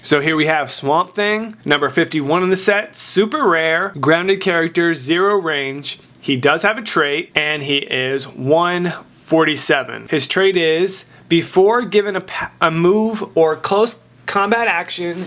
So here we have Swamp Thing, number 51 in the set, super rare, grounded character, 0 range. He does have a trait, and he is 147. His trait is, before given a move or close combat action,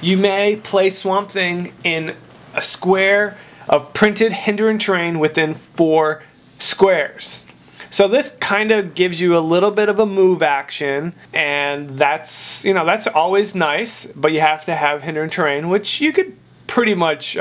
you may place Swamp Thing in a square of printed hindering terrain within 4 squares. So this kind of gives you a little bit of a move action, and that's, you know, that's always nice, but you have to have hindering terrain, which you could pretty much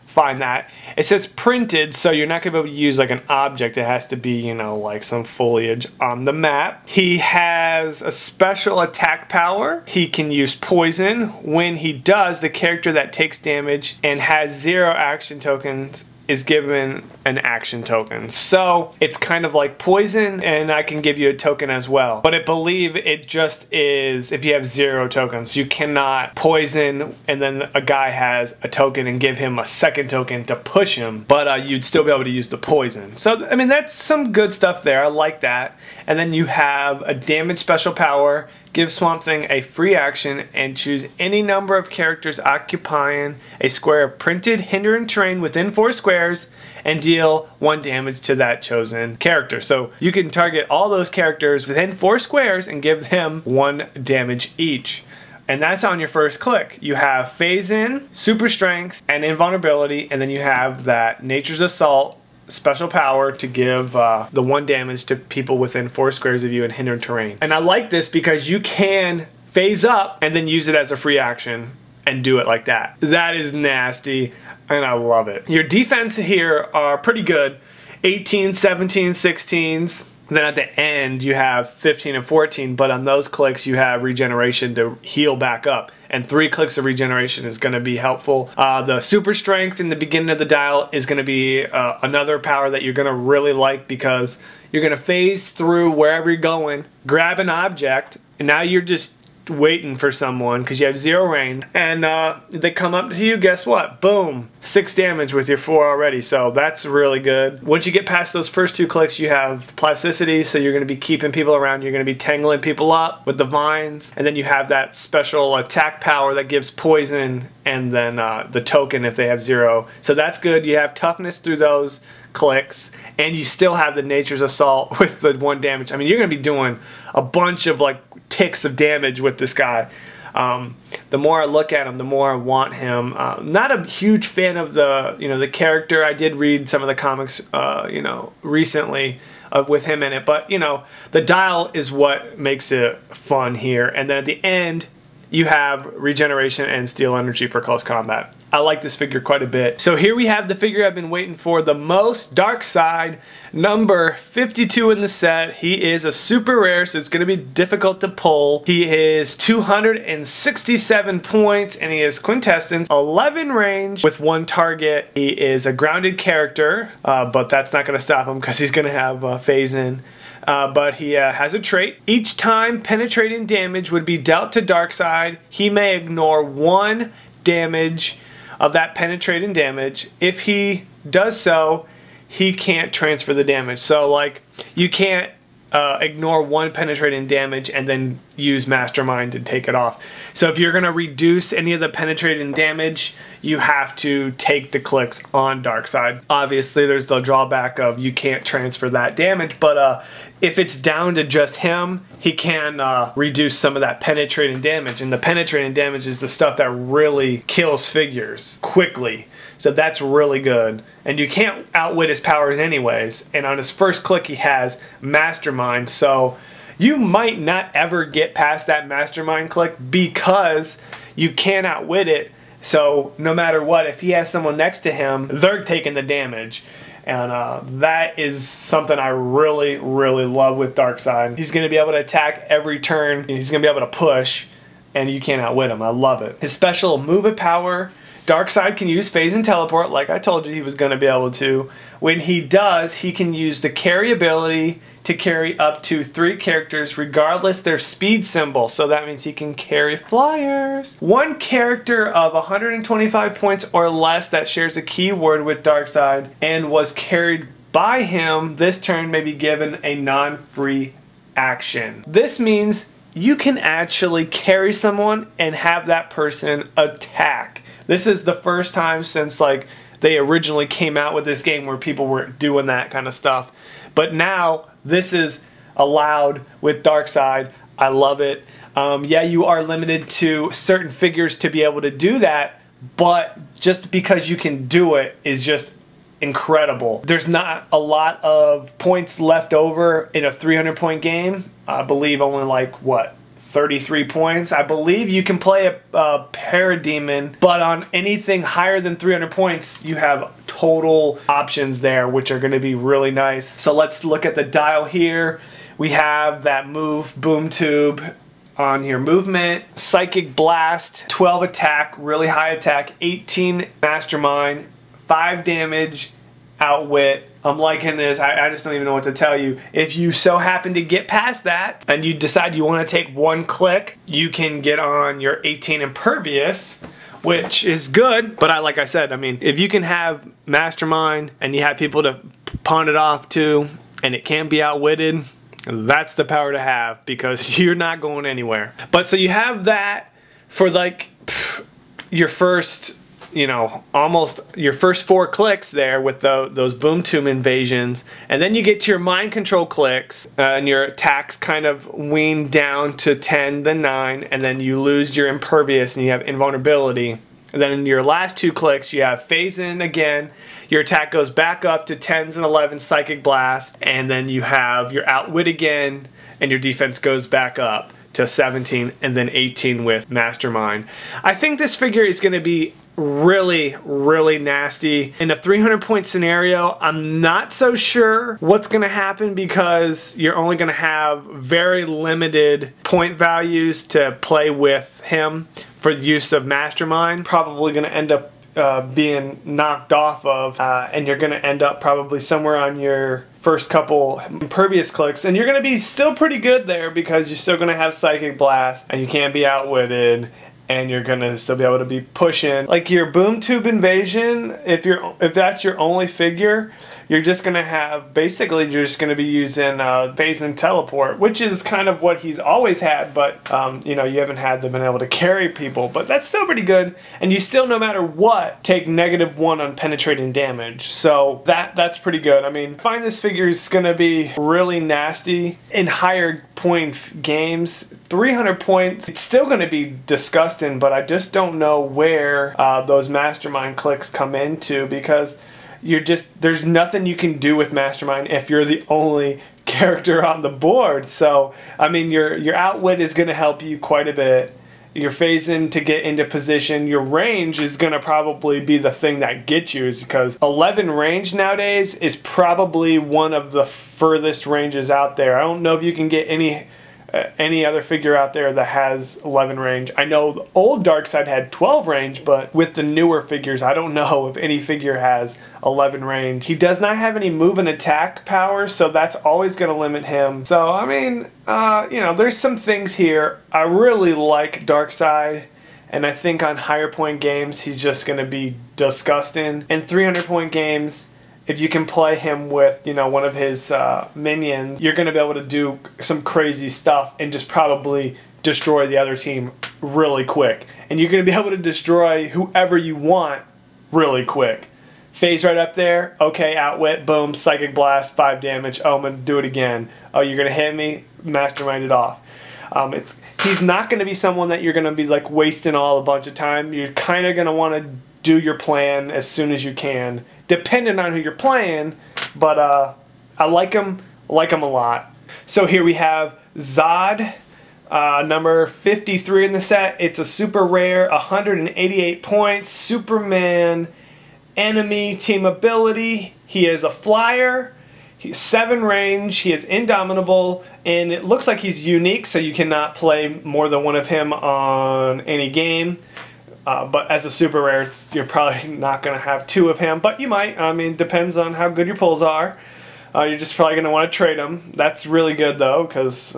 find that. It says printed, so you're not going to be able to use like an object. It has to be, you know, like some foliage on the map. He has a special attack power. He can use poison. When he does, the character that takes damage and has 0 action tokens is given an action token. So it's kind of like poison, and I can give you a token as well. But I believe it just is if you have 0 tokens. You cannot poison and then a guy has a token and give him a second token to push him, but you'd still be able to use the poison. So I mean, that's some good stuff there. I like that. And then you have a damage special power. Give Swamp Thing a free action and choose any number of characters occupying a square of printed hindering terrain within 4 squares and deal 1 damage to that chosen character. So you can target all those characters within 4 squares and give them 1 damage each. And that's on your first click. You have Phase In, Super Strength, and Invulnerability, and then you have that Nature's Assault special power to give the 1 damage to people within 4 squares of you in hindered terrain. And I like this because you can phase up and then use it as a free action and do it like that. That is nasty, and I love it. Your defense here are pretty good. 18, 17, 16s. Then at the end you have 15 and 14, but on those clicks you have regeneration to heal back up, and 3 clicks of regeneration is going to be helpful. The super strength in the beginning of the dial is going to be another power that you're going to really like, because you're going to phase through wherever you're going, grab an object, and now you're just waiting for someone because you have 0 range, and they come up to you, guess what? Boom, 6 damage with your 4 already, so that's really good. Once you get past those first 2 clicks, you have plasticity, so you're going to be keeping people around, you're going to be tangling people up with the vines, and then you have that special attack power that gives poison, and then the token if they have 0, so that's good. You have toughness through those clicks, and you still have the Nature's Assault with the 1 damage. I mean, you're going to be doing a bunch of like ticks of damage with this guy. The more I look at him, the more I want him. Not a huge fan of the, you know, the character. I did read some of the comics, you know, recently with him in it, but you know, the dial is what makes it fun here. And then at the end, you have regeneration and steal energy for close combat. I like this figure quite a bit. So here we have the figure I've been waiting for the most, DARKSEID, number 52 in the set. He is a super rare, so it's going to be difficult to pull. He is 267 points, and he is quintessence, 11 range with 1 target. He is a grounded character, but that's not going to stop him because he's going to have phase in. But he has a trait. Each time penetrating damage would be dealt to DARKSEID, he may ignore 1 damage of that penetrating damage. If he does so, he can't transfer the damage. So like, you can't ignore 1 penetrating damage and then use Mastermind to take it off. So if you're going to reduce any of the penetrating damage, you have to take the clicks on DARKSEID. Obviously there's the drawback of you can't transfer that damage, but if it's down to just him, he can reduce some of that penetrating damage, and the penetrating damage is the stuff that really kills figures quickly. So that's really good. And you can't outwit his powers anyways. And on his first click he has Mastermind. So you might not ever get past that Mastermind click because you can't outwit it. So no matter what, if he has someone next to him, they're taking the damage. And that is something I really, really love with DARKSEID. He's going to be able to attack every turn. He's going to be able to push, and you can't outwit him. I love it. His special move of power, DARKSEID can use phase and teleport, like I told you he was going to be able to. When he does, he can use the carry ability to carry up to 3 characters regardless their speed symbol. So that means he can carry flyers. 1 character of 125 points or less that shares a keyword with DARKSEID and was carried by him this turn may be given a non-free action. This means you can actually carry someone and have that person attack. This is the first time since like they originally came out with this game where people were doing that kind of stuff. But now this is allowed with DARKSEID. I love it. Yeah, you are limited to certain figures to be able to do that, but just because you can do it is just incredible. There's not a lot of points left over in a 300-point game. I believe only like, what, 33 points? I believe you can play a Parademon, but on anything higher than 300 points, you have total options there, which are going to be really nice. So let's look at the dial here. We have that move, Boom Tube, on your movement, Psychic Blast, 12 attack, really high attack, 18 Mastermind, 5 damage, Outwit. I'm liking this. I just don't even know what to tell you. If you so happen to get past that and you decide you want to take one click, you can get on your 18 Impervious, which is good. But like I said, I mean, if you can have Mastermind and you have people to pawn it off to and it can't be outwitted, that's the power to have, because you're not going anywhere. But so you have that for like your first, you know, almost your first 4 clicks there with those Boom Tube invasions, and then you get to your mind control clicks and your attacks kind of wean down to 10, then 9, and then you lose your Impervious and you have Invulnerability. And then in your last 2 clicks, you have Phase In again. Your attack goes back up to 10s and 11s, Psychic Blast. And then you have your Outwit again, and your defense goes back up to 17 and then 18 with Mastermind. I think this figure is going to be really, really nasty. In a 300-point scenario, I'm not so sure what's going to happen, because you're only going to have very limited point values to play with him for the use of Mastermind. Probably going to end up being knocked off of, and you're going to end up probably somewhere on your first couple Impervious clicks, and you're going to be still pretty good there because you're still going to have Psychic Blast and you can't be outwitted, and you're going to still be able to be pushing. Like your Boom Tube Invasion, if that's your only figure, you're just going to have, basically you're just going to be using Phase and Teleport, which is kind of what he's always had, but you know, you haven't had them been able to carry people, but that's still pretty good, and you still, no matter what, take -1 on penetrating damage, so that's pretty good. I mean, I find this figure is going to be really nasty in higher point games. 300 points, it's still going to be disgusting, but I just don't know where those Mastermind clicks come into, because there's nothing you can do with Mastermind if you're the only character on the board. So I mean, your Outwit is going to help you quite a bit. Your Phase In to get into position. Your range is going to probably be the thing that gets you, is because 11 range nowadays is probably one of the furthest ranges out there. I don't know if you can get any other figure out there that has 11 range. I know the old DARKSEID had 12 range, but with the newer figures, I don't know if any figure has 11 range. He does not have any move and attack power, so that's always going to limit him. So, I mean, you know, there's some things here. I really like DARKSEID, and I think on higher point games, he's just going to be disgusting. In 300-point games, if you can play him with, you know, one of his minions, you're going to be able to do some crazy stuff and just probably destroy the other team really quick. And you're going to be able to destroy whoever you want really quick. Phase right up there. Okay, Outwit, boom, Psychic Blast, 5 damage. Oh, I'm going to do it again. Oh, you're going to hit me? Mastermind it off. He's not going to be someone that you're going to be like wasting a bunch of time. You're kind of going to want to do your plan as soon as you can, depending on who you're playing, but I like him a lot. So here we have Zod, number 53 in the set. It's a super rare, 188 points, Superman, enemy, team ability. He is a flyer, he's 7 range, he is indomitable, and it looks like he's unique, so you cannot play more than one of him on any game. But as a super rare, you're probably not going to have 2 of him, but you might. I mean, depends on how good your pulls are. You're just probably going to want to trade him. That's really good, though, because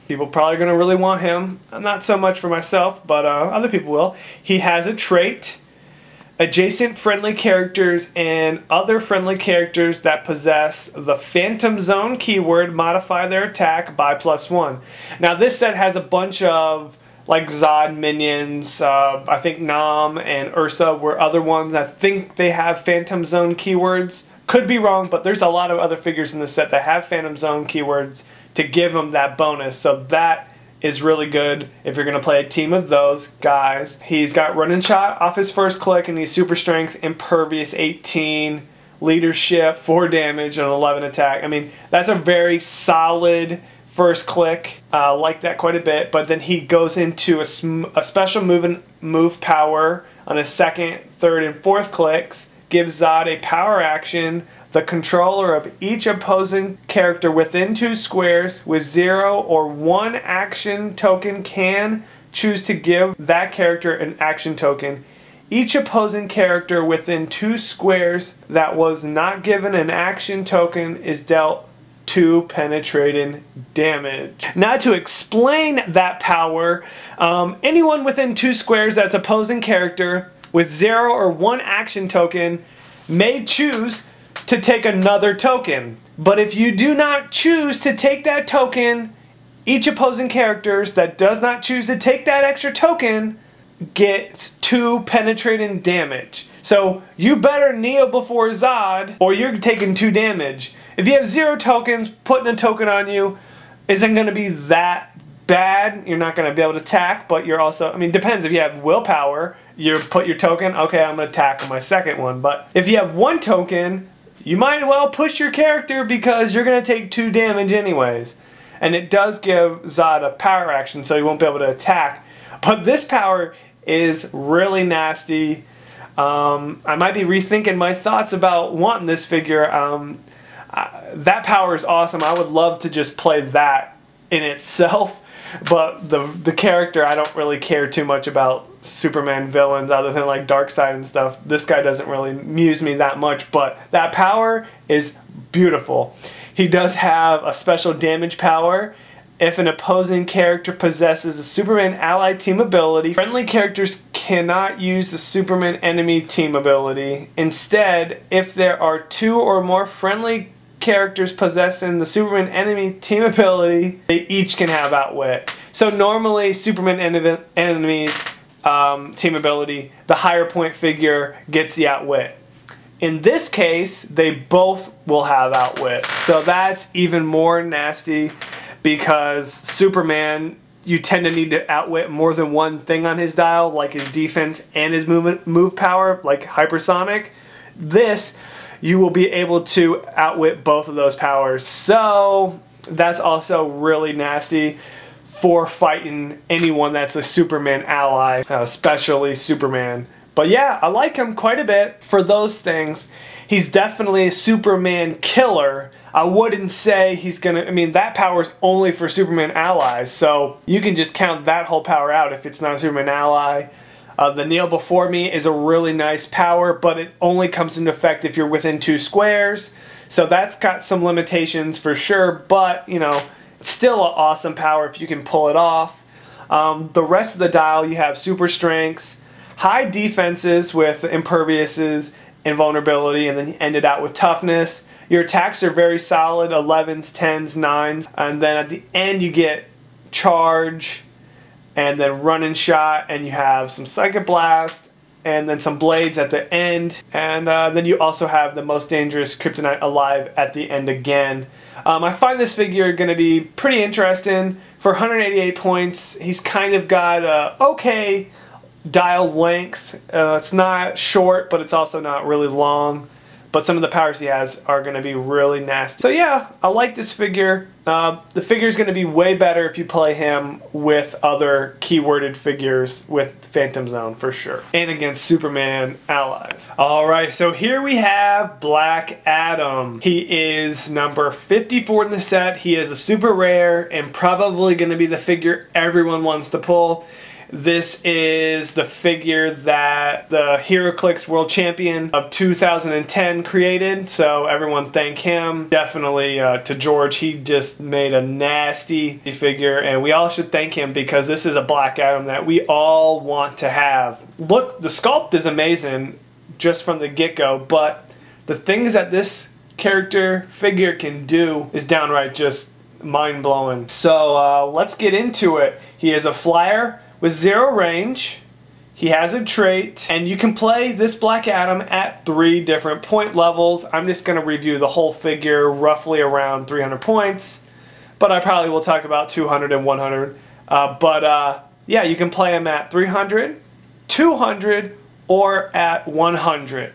people probably going to really want him. Not so much for myself, but other people will. He has a trait, adjacent friendly characters and other friendly characters that possess the Phantom Zone keyword modify their attack by +1. Now this set has a bunch of like Zod minions. I think Nam and Ursa were other ones. I think they have Phantom Zone keywords. Could be wrong, but there's a lot of other figures in the set that have Phantom Zone keywords to give them that bonus. So that is really good if you're going to play a team of those guys. He's got Run and Shot off his first click, and he's Super Strength, Impervious 18, Leadership, 4 damage, and 11 attack. I mean, that's a very solid first click. I like that quite a bit, but then he goes into a special move power on his second, third, and fourth clicks, gives Zod a power action. The controller of each opposing character within 2 squares with 0 or 1 action token can choose to give that character an action token. Each opposing character within 2 squares that was not given an action token is dealt 2 penetrating damage. Now to explain that power, anyone within 2 squares that's opposing character with 0 or 1 action token may choose to take another token. But if you do not choose to take that token, each opposing characters that does not choose to take that extra token gets 2 penetrating damage. So you better kneel before Zod or you're taking 2 damage. If you have 0 tokens, putting a token on you isn't going to be that bad. You're not going to be able to attack, but you're also, I mean, depends. If you have willpower, you put your token, okay, I'm going to attack on my second one. But if you have 1 token, you might well push your character because you're going to take 2 damage anyways. And it does give Zod a power action, so he won't be able to attack. But this power is really nasty. I might be rethinking my thoughts about wanting this figure. That power is awesome. I would love to just play that in itself. But the character, I don't really care too much about Superman villains other than like Darkseid and stuff. This guy doesn't really amuse me that much, but that power is beautiful. He does have a special damage power. If an opposing character possesses a Superman ally team ability, friendly characters cannot use the Superman enemy team ability. Instead, if there are 2 or more friendly characters possessing the Superman enemy team ability, they each can have Outwit. So normally Superman enemies team ability, the higher point figure gets the Outwit. In this case, they both will have Outwit. So that's even more nasty because Superman, you tend to need to outwit more than one thing on his dial, like his defense and his move power, like hypersonic. This, you will be able to outwit both of those powers. So that's also really nasty for fighting anyone that's a Superman ally, especially Superman. But yeah, I like him quite a bit for those things. He's definitely a Superman killer. I wouldn't say he's gonna, I mean, that power is only for Superman allies, so you can just count that whole power out if it's not a Superman ally. The Kneel Before Me is a really nice power, but it only comes into effect if you're within 2 squares. So that's got some limitations for sure, but, you know, it's still an awesome power if you can pull it off. The rest of the dial, you have super strengths, high defenses with imperviouses, invulnerability, and then you end it out with toughness. Your attacks are very solid, 11s, 10s, 9s, and then at the end you get charge, and then run and shot, and you have some Psychic Blast, and then some blades at the end, and then you also have the most dangerous kryptonite alive at the end again. I find this figure going to be pretty interesting. For 188 points, he's kind of got a okay dial length. It's not short, but it's also not really long. But some of the powers he has are going to be really nasty. So yeah, I like this figure. The figure is going to be way better if you play him with other keyworded figures with Phantom Zone for sure. And against Superman allies. Alright, so here we have Black Adam. He is number 54 in the set. He is a super rare and probably going to be the figure everyone wants to pull. This is the figure that the Heroclix World Champion of 2010 created, so everyone thank him. Definitely to George, he just made a nasty figure, and we all should thank him because this is a Black Adam that we all want to have. Look, the sculpt is amazing. just from the get-go, but the things that this character figure can do is downright just mind-blowing. So let's get into it. He is a flyer with 0 range. He has a trait, and you can play this Black Adam at 3 different point levels. I'm just going to review the whole figure roughly around 300 points, but I probably will talk about 200 and 100. Yeah, you can play him at 300, 200, or at 100.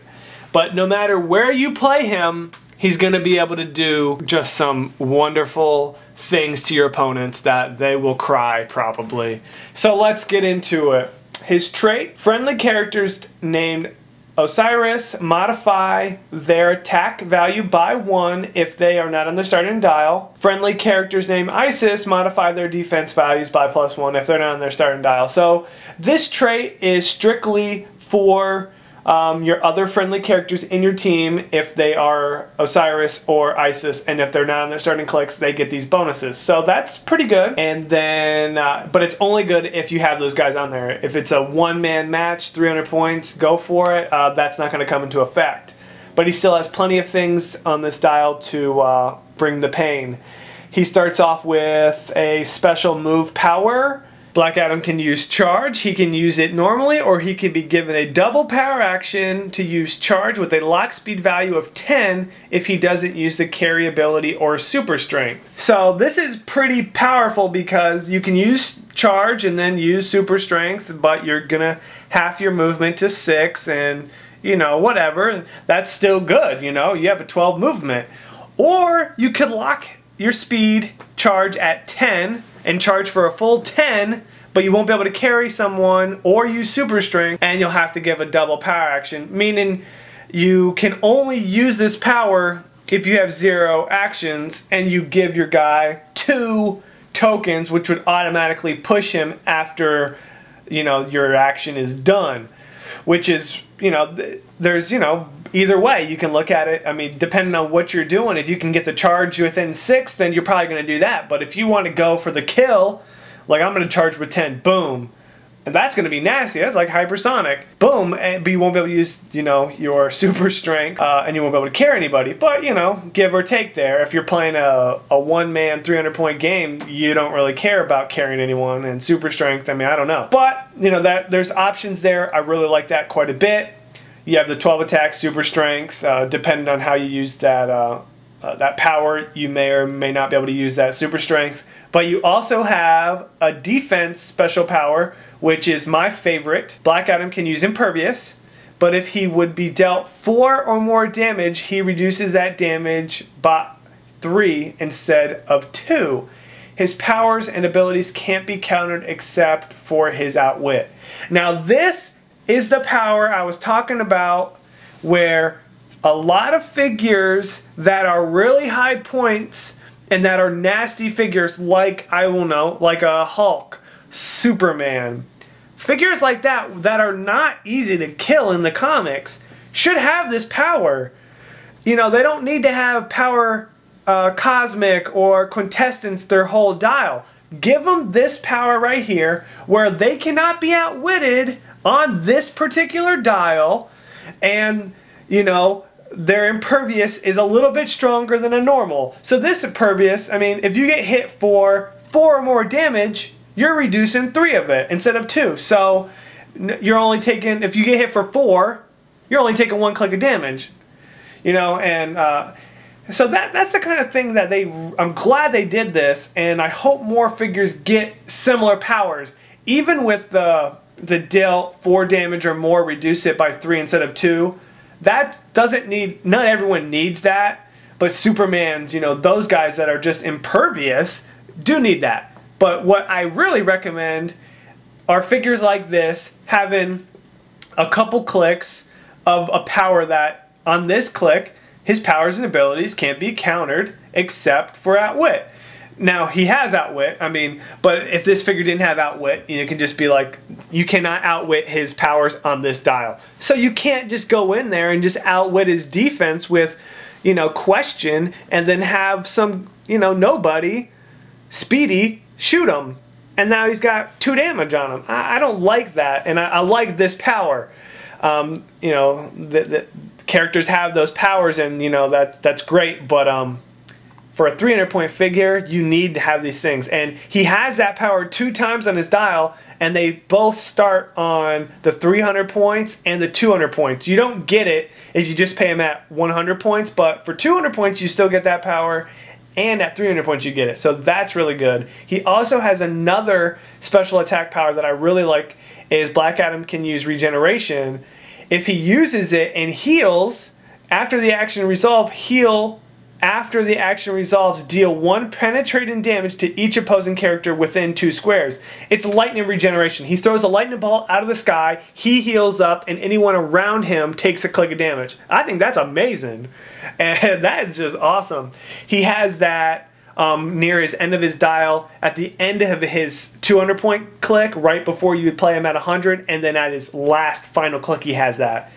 But no matter where you play him, he's going to be able to do just some wonderful things to your opponents that they will cry probably. So let's get into it. His trait, friendly characters named Osiris modify their attack value by 1 if they are not on the starting dial. Friendly characters named Isis modify their defense values by +1 if they're not on their starting dial. So this trait is strictly for your other friendly characters in your team if they are Osiris or Isis, and if they're not on their starting clicks, they get these bonuses. So that's pretty good. And then, but it's only good if you have those guys on there. If it's a one-man match, 300 points, go for it. That's not going to come into effect. But he still has plenty of things on this dial to bring the pain. He starts off with a special move power. Black Adam can use charge. He can use it normally, or he can be given a double power action to use charge with a lock speed value of 10 if he doesn't use the carry ability or super strength. So this is pretty powerful because you can use charge and then use super strength, but you're gonna half your movement to 6 and, you know, whatever. That's still good, you know, you have a 12 movement. Or you could lock your speed charge at 10 and charge for a full 10, but you won't be able to carry someone or use super strength, and you'll have to give a double power action, meaning you can only use this power if you have 0 actions and you give your guy 2 tokens, which would automatically push him after, you know, your action is done. Which is, you know, there's, you know, either way you can look at it. I mean, depending on what you're doing, if you can get the charge within 6, then you're probably going to do that. But if you want to go for the kill, like I'm going to charge with 10, boom. And that's going to be nasty. That's like hypersonic. Boom. But you won't be able to use, you know, your super strength, and you won't be able to carry anybody. But, you know, give or take there. If you're playing a one-man 300-point game, you don't really care about carrying anyone. And super strength, I mean, I don't know. But, you know, there's options there. I really like that quite a bit. You have the 12 attack, super strength. Depending on how you use that, that power, you may or may not be able to use that super strength. But you also have a defense special power, which is my favorite. Black Adam can use Impervious, but if he would be dealt 4 or more damage, he reduces that damage by 3 instead of 2. His powers and abilities can't be countered except for his outwit. Now this is the power I was talking about, where a lot of figures that are really high points and that are nasty figures, like, I will know, like a Hulk, Superman, figures like that that are not easy to kill in the comics should have this power. You know, they don't need to have power cosmic or quintessence their whole dial. Give them this power right here where they cannot be outwitted on this particular dial, and, you know, their impervious is a little bit stronger than a normal. So this impervious, I mean, if you get hit for 4 or more damage, you're reducing 3 of it instead of 2. So you're only taking, if you get hit for 4, you're only taking 1 click of damage. You know, and so that's the kind of thing that I'm glad they did this, and I hope more figures get similar powers. Even with the dealt 4 damage or more, reduce it by 3 instead of 2. That doesn't need, not everyone needs that, but Superman's, you know, those guys that are just impervious do need that. But what I really recommend are figures like this having a couple clicks of a power that on this click, his powers and abilities can't be countered except for outwit. Now, he has outwit, I mean, but if this figure didn't have outwit, you know, it can just be like, you cannot outwit his powers on this dial. So you can't just go in there and just outwit his defense with, you know, question, and then have some, you know, nobody, Speedy, shoot him. And now he's got 2 damage on him. I don't like that, and I like this power. you know, the characters have those powers, and you know that's great, but for a 300 point figure, you need to have these things. And he has that power 2 times on his dial, and they both start on the 300 points and the 200 points. You don't get it if you just pay him at 100 points, but for 200 points, you still get that power, and at 300 points, you get it. So that's really good. He also has another special attack power that I really like, is Black Adam can use regeneration. If he uses it and heals, after the action resolve, heal after the action resolves, deal 1 penetrating damage to each opposing character within 2 squares. It's lightning regeneration. He throws a lightning bolt out of the sky, he heals up, and anyone around him takes a click of damage. I think that's amazing. And that is just awesome. He has that near his end of his dial, at the end of his 200 point click, right before you would play him at 100, and then at his last final click he has that.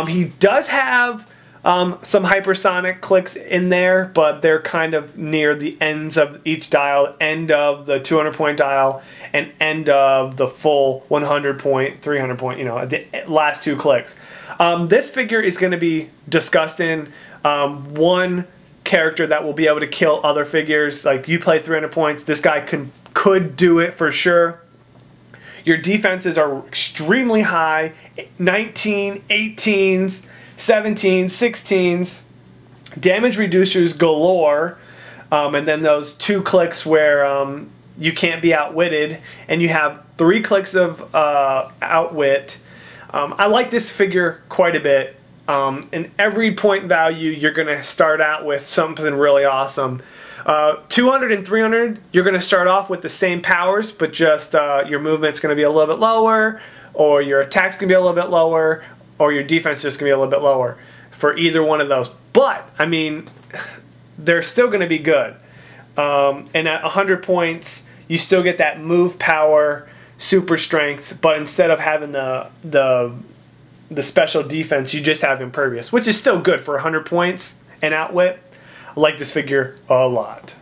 He does have some hypersonic clicks in there, but they're kind of near the ends of each dial, end of the 200 point dial and end of the full 100 point, 300 point, you know, the last 2 clicks. This figure is going to be disgusting. One character that will be able to kill other figures. Like, you play 300 points, this guy could do it for sure. Your defenses are extremely high, 19, 18s, 17s, 16s, damage reducers galore, and then those 2 clicks where you can't be outwitted, and you have 3 clicks of outwit. I like this figure quite a bit. In every point value, you're going to start out with something really awesome. 200 and 300, you're going to start off with the same powers, but just your movement's going to be a little bit lower, or your attack's going to be a little bit lower, or your defense is just going to be a little bit lower for either one of those. But, I mean, they're still going to be good. And at 100 points, you still get that move power, super strength, but instead of having the special defense, you just have impervious, which is still good for 100 points and outwit. I like this figure a lot.